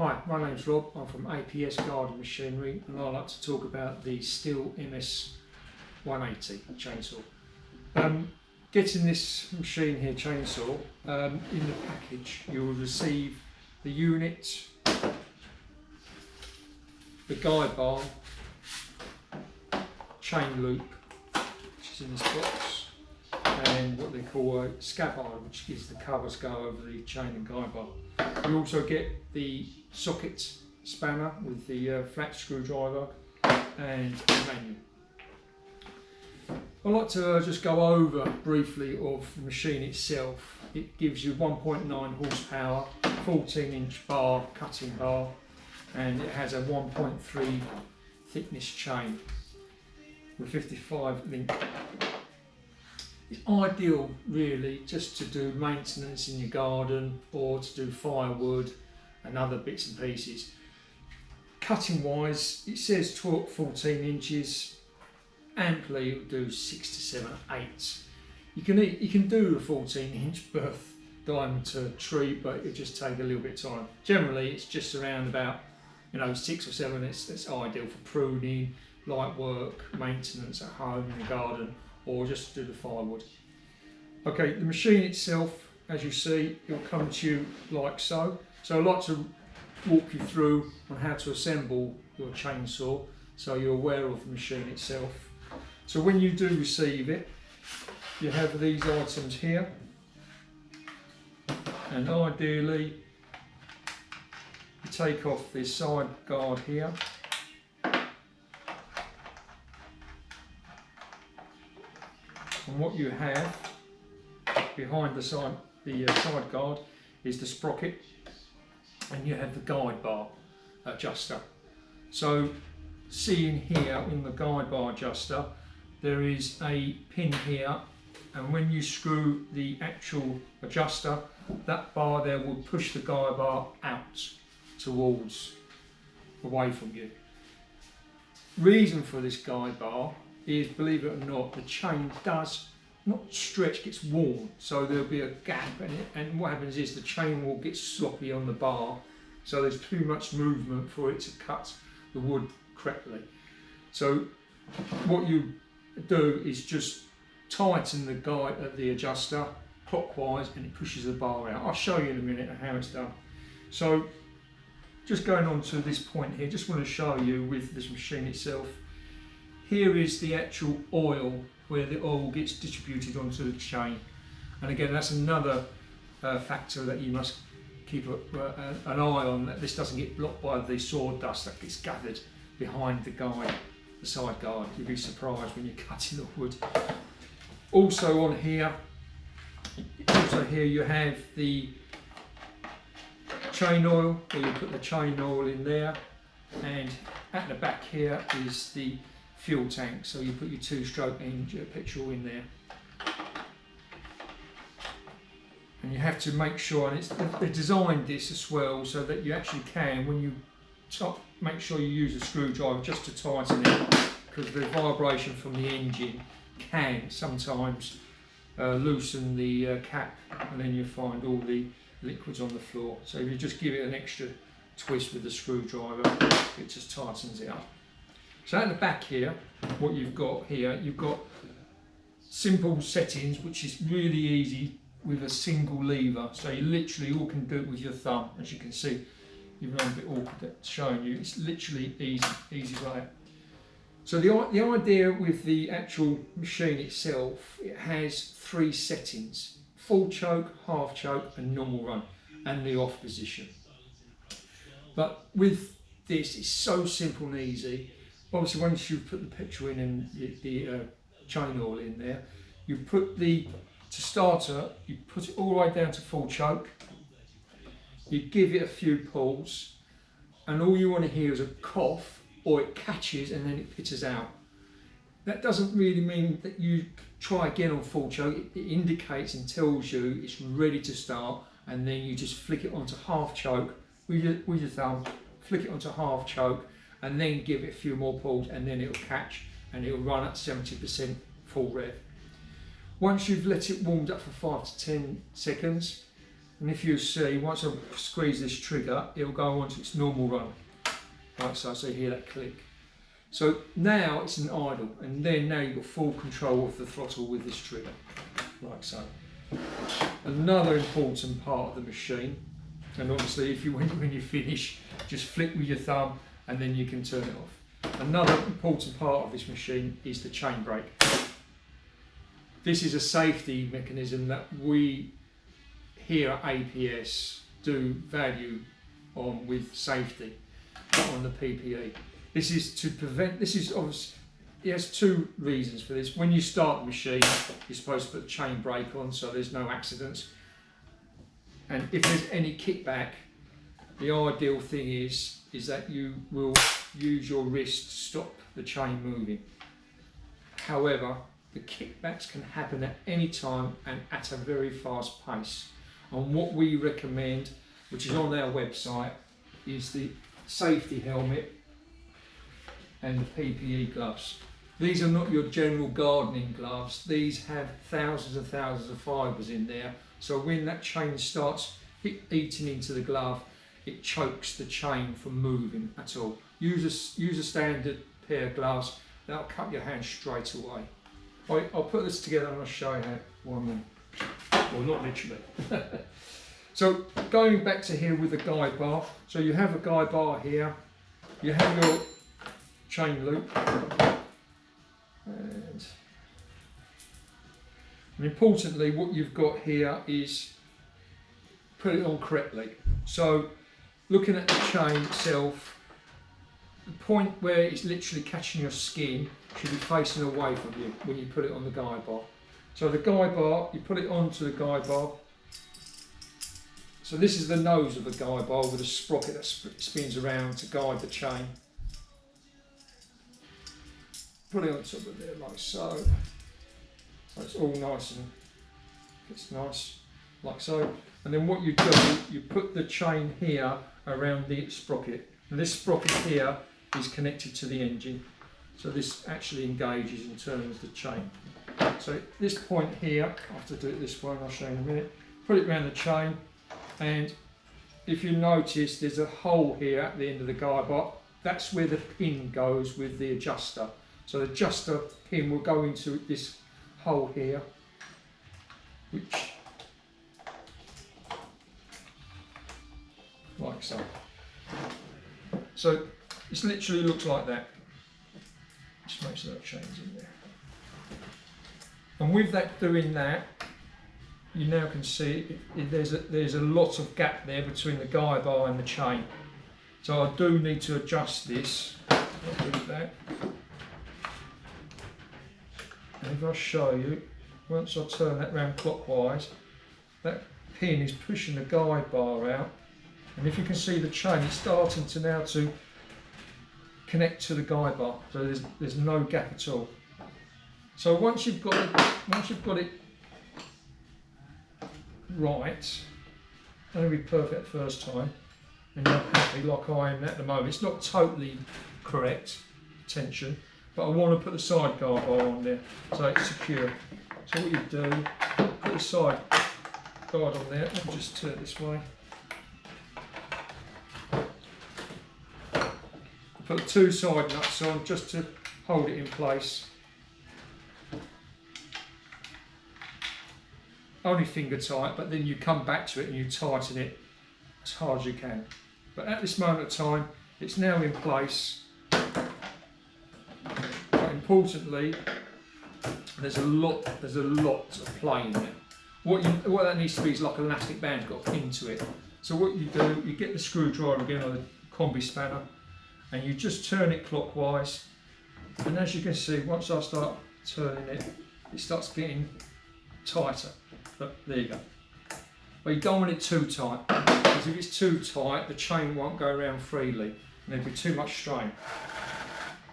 Hi, my name's Rob. I'm from APS Garden Machinery and I'd like to talk about the Stihl MS 180 chainsaw. Getting this machine here, chainsaw, in the package you will receive the unit, the guide bar, chain loop, which is in this box, and what they call a scabbard, which gives the covers go over the chain and guide bar. You also get the socket spanner with the flat screwdriver and a manual. I'd like to just go over briefly of the machine itself. It gives you 1.9 horsepower, 14-inch bar, cutting bar, and it has a 1.3 thickness chain with 55 link. It's ideal really just to do maintenance in your garden or to do firewood and other bits and pieces. Cutting wise, it says 14 inches, amply it will do 6 to 7, 8. You can do a 14-inch birth diameter tree, but it'll just take a little bit of time. Generally it's just around about 6 or 7. It's ideal for pruning, light work, maintenance at home in the garden, or just to do the firewood. Okay, the machine itself, as you see, it will come to you like so. So I'd like to walk you through on how to assemble your chainsaw so you're aware of the machine itself. So when you do receive it, you have these items here, and ideally you take off this side guard here, and what you have behind the side guard is the sprocket, and you have the guide bar adjuster. So seeing here in the guide bar adjuster there is a pin here, and when you screw the actual adjuster, that bar there will push the guide bar out towards away from you. Reason for this guide bar is, believe it or not, the chain does not stretch, gets worn, so there'll be a gap, and what happens is the chain will get sloppy on the bar, so there's too much movement for it to cut the wood correctly. So what you do is just tighten the adjuster clockwise, and it pushes the bar out. I'll show you in a minute how it's done. So just going on to this point here, just want to show you with this machine itself. Here is the actual oil, where the oil gets distributed onto the chain, and again that's another factor that you must keep an eye on, that this doesn't get blocked by the sawdust that gets gathered behind the side guard. You'll be surprised when you're cutting the wood. Also on here, you have the chain oil, where you put the chain oil in there, and at the back here is the fuel tank, so you put your 2-stroke engine petrol in there. And you have to make sure, and they designed this as well so that you actually can, when you make sure you use a screwdriver just to tighten it, because the vibration from the engine can sometimes loosen the cap, and then you find all the liquids on the floor. So if you just give it an extra twist with the screwdriver, it just tightens it up. So at the back here, what you've got here, you've got simple settings, which is really easy with a single lever. So you literally all can do it with your thumb, as you can see. Even though I'm a bit awkward at showing you, it's literally easy way. So the idea with the actual machine itself, it has 3 settings: full choke, half choke, and normal run, and the off position. But with this, it's so simple and easy. Obviously, once you've put the petrol in and the chain oil in there, you put to starter, you put it all the way down to full choke, you give it a few pulls, and all you want to hear is a cough, or it catches and then it pitters out. That doesn't really mean that you try again on full choke. It indicates and tells you it's ready to start, and then you just flick it onto half choke with your thumb, flick it onto half choke, and then give it a few more pulls, and then it'll catch and it'll run at 70% full rev. Once you've let it warmed up for 5 to 10 seconds, and if you see, once I squeeze this trigger, it'll go on to its normal run. Like so you hear that click. So now it's an idle, and then now you've got full control of the throttle with this trigger, like so. Another important part of the machine, and obviously if you when you finish, just flick with your thumb and then you can turn it off. Another important part of this machine is the chain brake. This is a safety mechanism that we here at APS do value on with safety on the PPE. This is to prevent, this is obviously, it has two reasons for this. When you start the machine, you're supposed to put the chain brake on so there's no accidents. And if there's any kickback, the ideal thing is that you will use your wrist to stop the chain moving. However, the kickbacks can happen at any time and at a very fast pace. And what we recommend, which is on our website, is the safety helmet and the PPE gloves. These are not your general gardening gloves. These have thousands and thousands of fibres in there. So when that chain starts eating into the glove, it chokes the chain from moving at all. Use a standard pair of gloves. That'll cut your hand straight away. I'll put this together and I'll show you how one more. Well, not literally. So going back to here with the guide bar. So you have a guide bar here. You have your chain loop. And importantly, what you've got here is put it on correctly. So looking at the chain itself, the point where it's literally catching your skin should be facing away from you when you put it on the guide bar. So the guide bar, you put it onto the guide bar. So this is the nose of the guide bar with a sprocket that spins around to guide the chain. Put it on top of there like so. So it's all nice and it's nice like so. And then what you do, you put the chain here around the sprocket. And this sprocket here is connected to the engine. So this actually engages and turns the chain. So at this point here, I have to do it this way and I'll show you in a minute. Put it around the chain, and if you notice there's a hole here at the end of the guide bar. That's where the pin goes with the adjuster. So the adjuster pin will go into this hole here, which, like so. So it literally looks like that. Just make sure that chain's in there. And with that doing that, you now can see there's a lot of gap there between the guide bar and the chain. So I do need to adjust this. I'll do that. And if I show you, once I turn that round clockwise, that pin is pushing the guide bar out. And if you can see the chain, it's starting to now to connect to the guide bar. So there's no gap at all. So once you've got it right, that'll be perfect first time, and you're happy like I am at the moment. It's not totally correct tension, but I want to put the side guard bar on there so it's secure. So what you do, put the side guard on there, and just turn it this way. Put the two side nuts on just to hold it in place. Only finger tight, but then you come back to it and you tighten it as hard as you can. But at this moment of time, it's now in place. But importantly, there's a lot of play in it. What that needs to be is like an elastic band got a pin to it. So what you do, you get the screwdriver again on the combi spanner, and you just turn it clockwise. And as you can see, once I start turning it, it starts getting tighter. But there you go. But you don't want it too tight, because if it's too tight, the chain won't go around freely and there'll be too much strain.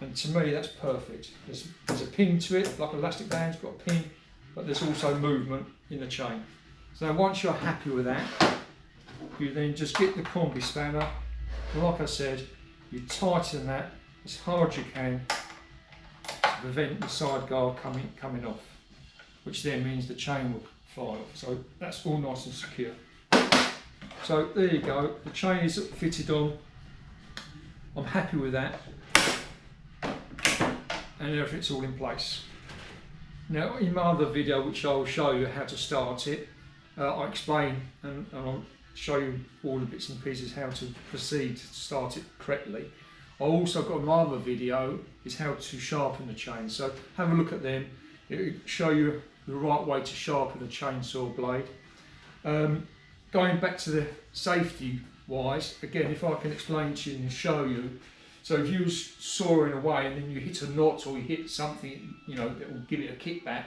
And to me, that's perfect. There's a pin to it, like an elastic band's got a pin, but there's also movement in the chain. So now once you're happy with that, you then just get the combi spanner, and like I said, you tighten that as hard as you can to prevent the side guard coming off, which then means the chain will fly off. So that's all nice and secure. So there you go, the chain is fitted on. I'm happy with that, and everything's all in place. Now in my other video, which I'll show you how to start it, I explain and I'll show you all the bits and pieces how to proceed to start it correctly. I also got another video is how to sharpen the chain, so have a look at them. It'll show you the right way to sharpen a chainsaw blade. Going back to the safety wise, again, if I can explain to you and show you. So if you're sawing away and then you hit a knot or you hit something, you know, that will give it a kickback,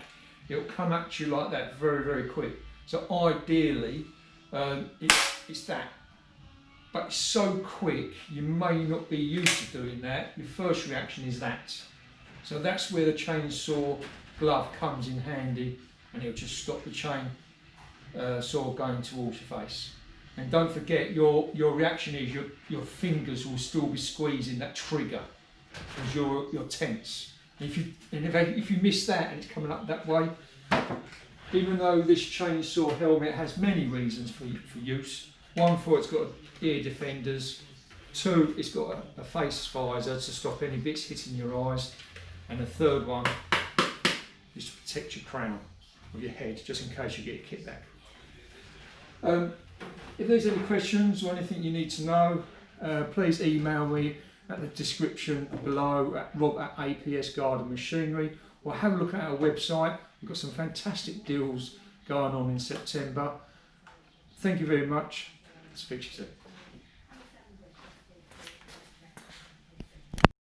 it'll come at you like that very, very quick. So ideally, it's that. But it's so quick, you may not be used to doing that. Your first reaction is that. So that's where the chainsaw glove comes in handy, and it'll just stop the chain saw going towards your face. And don't forget, your reaction is your fingers will still be squeezing that trigger because you're tense. If you miss that and it's coming up that way, even though this chainsaw helmet has many reasons for use. One, for it's got ear defenders. Two, it's got a face visor to stop any bits hitting your eyes. And the third one is to protect your crown of your head, just in case you get a kickback. If there's any questions or anything you need to know, please email me at the description below at rob@APS Garden Machinery, or have a look at our website. We've got some fantastic deals going on in September. Thank you very much. Speak to you soon.